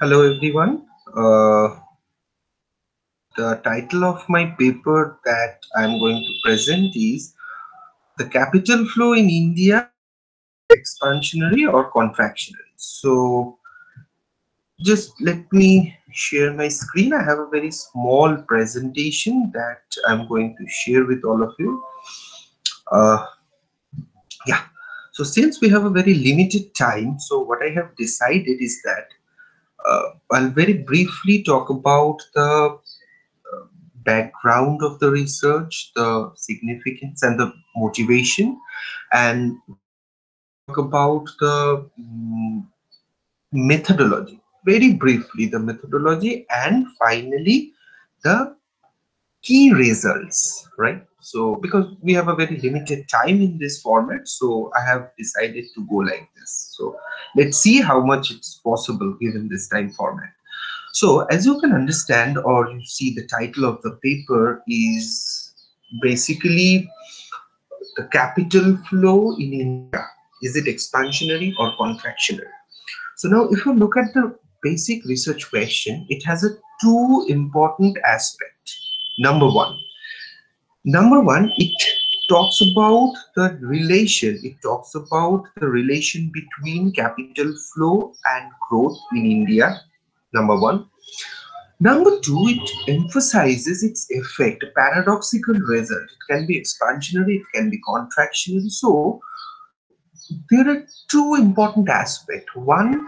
Hello everyone. The title of my paper that I'm going to present is The Capital Flow in India, Expansionary or Contractionary. So just let me share my screen. I have a very small presentation that I'm going to share with all of you. Uh, yeah. So since we have a very limited time, so what I have decided is that I'll very briefly talk about the background of the research, the significance and the motivation, and we'll talk about the methodology, very briefly, the methodology, and finally the key results, right? So, because we have a very limited time in this format, so I have decided to go like this. So, let's see how much it's possible given this time format. So, as you can understand, or you see, the title of the paper is basically the capital flow in India. Is it expansionary or contractionary? So, now if you look at the basic research question, it has a two important aspect. Number one, it talks about the relation. It talks about the relation between capital flow and growth in India. Number one. Number two, it emphasizes its effect, a paradoxical result. It can be expansionary, it can be contractionary. So, there are two important aspects. One,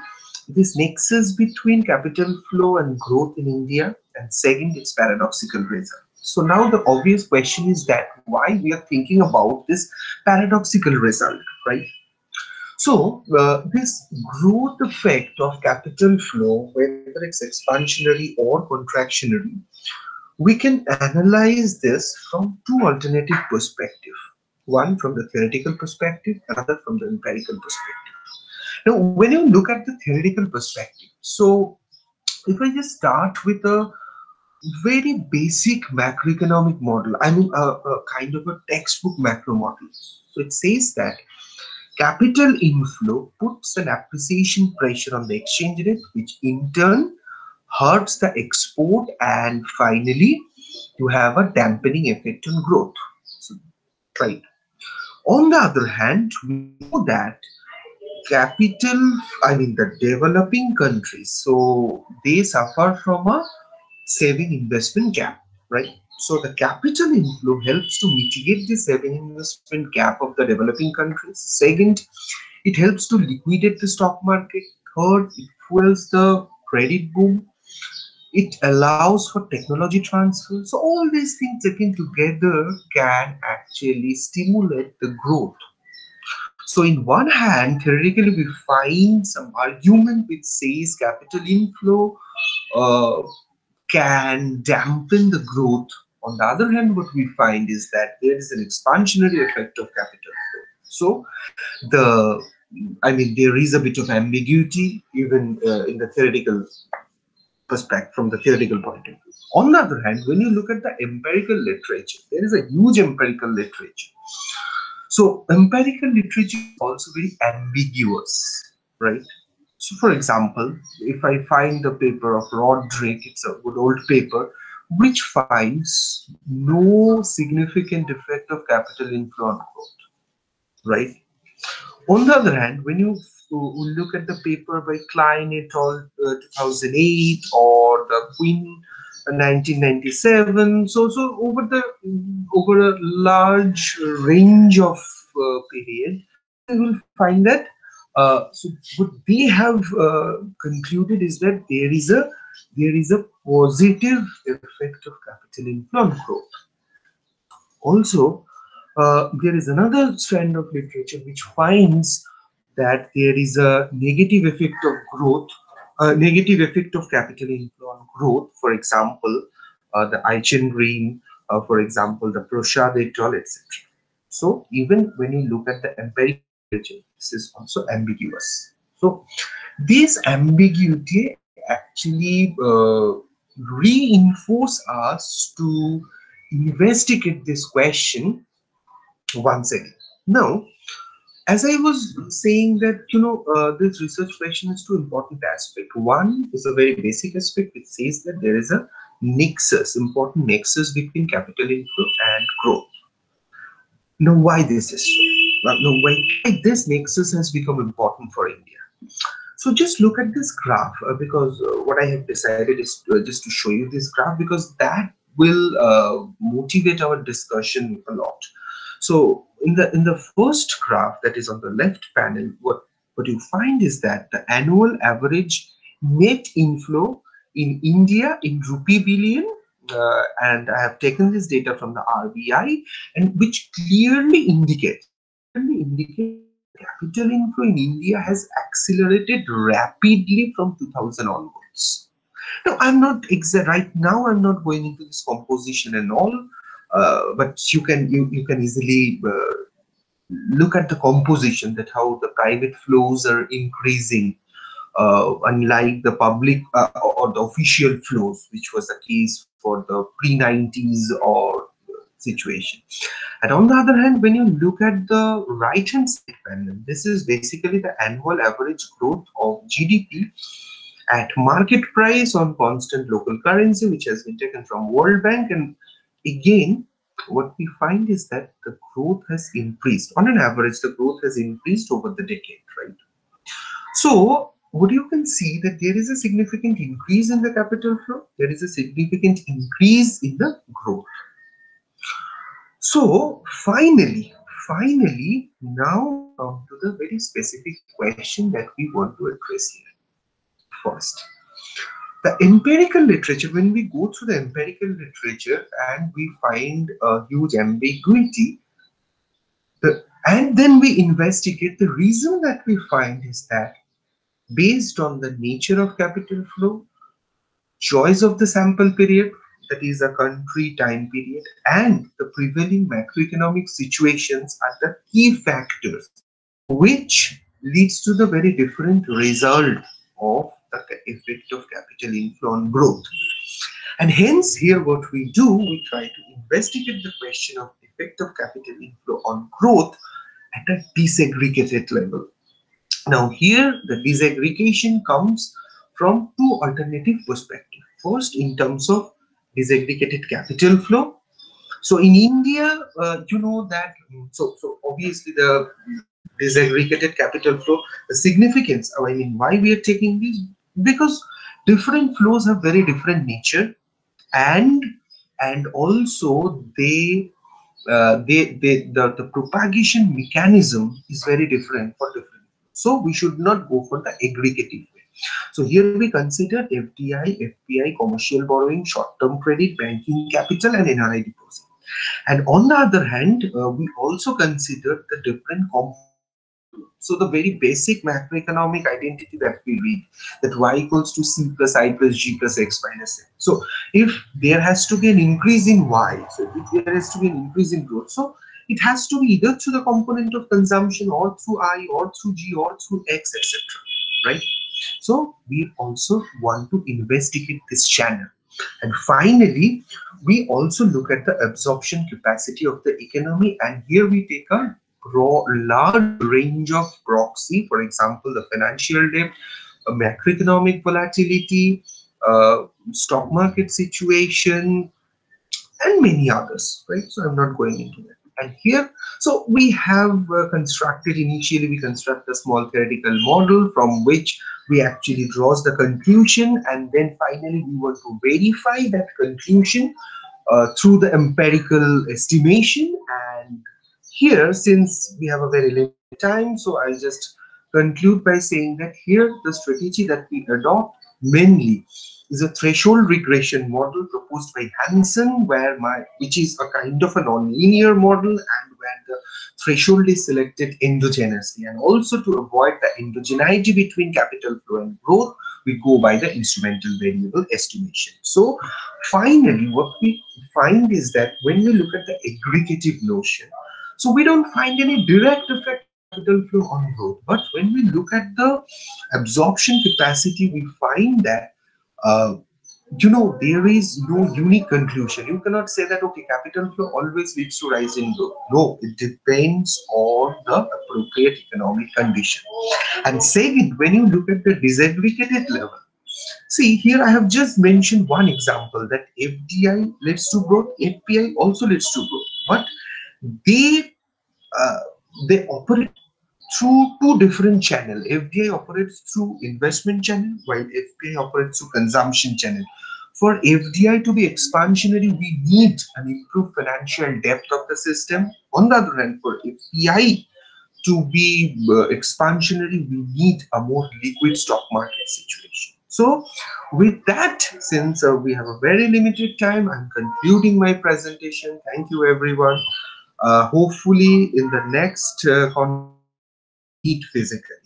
this nexus between capital flow and growth in India, and second, its paradoxical result. So, now the obvious question is that why we are thinking about this paradoxical result, right? So, this growth effect of capital flow, whether it's expansionary or contractionary, we can analyze this from two alternative perspectives. One from the theoretical perspective, another from the empirical perspective. Now, when you look at the theoretical perspective, so if I just start with a very basic macroeconomic model, I mean a kind of a textbook macro model. So it says that capital inflow puts an appreciation pressure on the exchange rate, which in turn hurts the export, and finally you have a dampening effect on growth. So, right. On the other hand, we know that capital, I mean the developing countries, so they suffer from a saving investment gap, right? So the capital inflow helps to mitigate the saving investment gap of the developing countries. Second, it helps to liquidate the stock market. Third, it fuels the credit boom. It allows for technology transfer. So all these things taken together can actually stimulate the growth. So in one hand, theoretically, we find some argument which says capital inflow uh, can dampen the growth. On the other hand, what we find is that there is an expansionary effect of capital flow. So the I mean, there is a bit of ambiguity even in the theoretical perspective, from the theoretical point of view. On the other hand, when you look at the empirical literature, there is a huge empirical literature. So empirical literature is also very ambiguous, right? So for example, if I find the paper of Roderick, it's a good old paper, which finds no significant effect of capital inflow on growth, right? On the other hand, when you look at the paper by Klein et al. 2008 or the Quinn 1997, so over a large range of period, so you will find that so what they have concluded is that there is a positive effect of capital inflow on growth. Also, there is another strand of literature which finds that there is a negative effect of growth, a negative effect of capital inflow on growth. For example, the Eichengreen, for example, the Proshad et al., etc. So even when you look at the empirical literature, this is also ambiguous. So this ambiguity actually reinforce us to investigate this question once again. Now, As I was saying that, this research question has two important aspects. One is a very basic aspect which says that there is a important nexus between capital inflow and growth. Now, why this is so? Now, why this nexus has become important for India? So just look at this graph, because what I have decided is just to show you this graph, because that will motivate our discussion a lot. So in the first graph that is on the left panel, what you find is that the annual average net inflow in India in rupee billion, and I have taken this data from the RBI, and which clearly indicates that the capital inflow in India has accelerated rapidly from 2000 onwards. Now, right now. I'm not going into this composition and all, but you can easily look at the composition, that how the private flows are increasing, unlike the public or the official flows, which was the case for the pre-90s or situation. And on the other hand, when you look at the right hand side panel, this is basically the annual average growth of GDP at market price on constant local currency, which has been taken from World Bank. And again, what we find is that the growth has increased. On an average, the growth has increased over the decade, right? So, what you can see that there is a significant increase in the capital flow, there is a significant increase in the growth. So, finally, now we come to the very specific question that we want to address here. First, the empirical literature, when we go through the empirical literature and we find a huge ambiguity, and then we investigate, the reason that we find is that based on the nature of capital flow, choice of the sample period, that is a country time period, and the prevailing macroeconomic situations are the key factors which leads to the very different result of the effect of capital inflow on growth. And hence here what we do, we try to investigate the question of effect of capital inflow on growth at a disaggregated level. Now here the disaggregation comes from two alternative perspectives. First, in terms of disaggregated capital flow. So in India, you know that, so obviously the disaggregated capital flow, the significance, I mean, why we are taking this? Because different flows have very different nature, and also the propagation mechanism is very different for different. So we should not go for the aggregative way. So here we consider FDI, FPI, commercial borrowing, short-term credit, banking capital, and NRI deposit. And on the other hand, we also consider the different components of the flow. So the very basic macroeconomic identity that we read, that y equals to c plus I plus g plus x minus n. So if there has to be an increase in y, so if there has to be an increase in growth, so it has to be either through the component of consumption, or through I, or through g, or through x, etc. Right? So we also want to investigate this channel. And finally, we also look at the absorption capacity of the economy, and here we take a large range of proxy, for example, the financial debt, macroeconomic volatility, stock market situation, and many others, right? So I'm not going into that. And here, so we have initially we construct a small theoretical model from which we actually draws the conclusion, and then finally we want to verify that conclusion through the empirical estimation. And here, since we have a very limited time, so I'll just conclude by saying that here the strategy that we adopt mainly is a threshold regression model proposed by Hansen, which is a kind of a non-linear model, and where the threshold is selected endogenously. And also to avoid the endogeneity between capital flow and growth, we go by the instrumental variable estimation. So finally, what we find is that when we look at the aggregative notion, so we don't find any direct effect of capital flow on growth. But when we look at the absorption capacity, we find that uh, there is no unique conclusion. You cannot say that, okay, capital flow always leads to rise in growth. No, it depends on the appropriate economic condition. And second, when you look at the disaggregated level, see, here I have just mentioned one example that FDI leads to growth, FPI also leads to growth, but they uh, they operate through two different channels. FDI operates through investment channel, while FPI operates through consumption channel. For FDI to be expansionary, we need an improved financial depth of the system. On the other hand, for FPI to be expansionary, we need a more liquid stock market situation. So, with that, since we have a very limited time, I'm concluding my presentation. Thank you, everyone. Hopefully, in the next conversation, we will meet physically.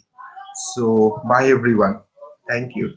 So, bye, everyone. Thank you.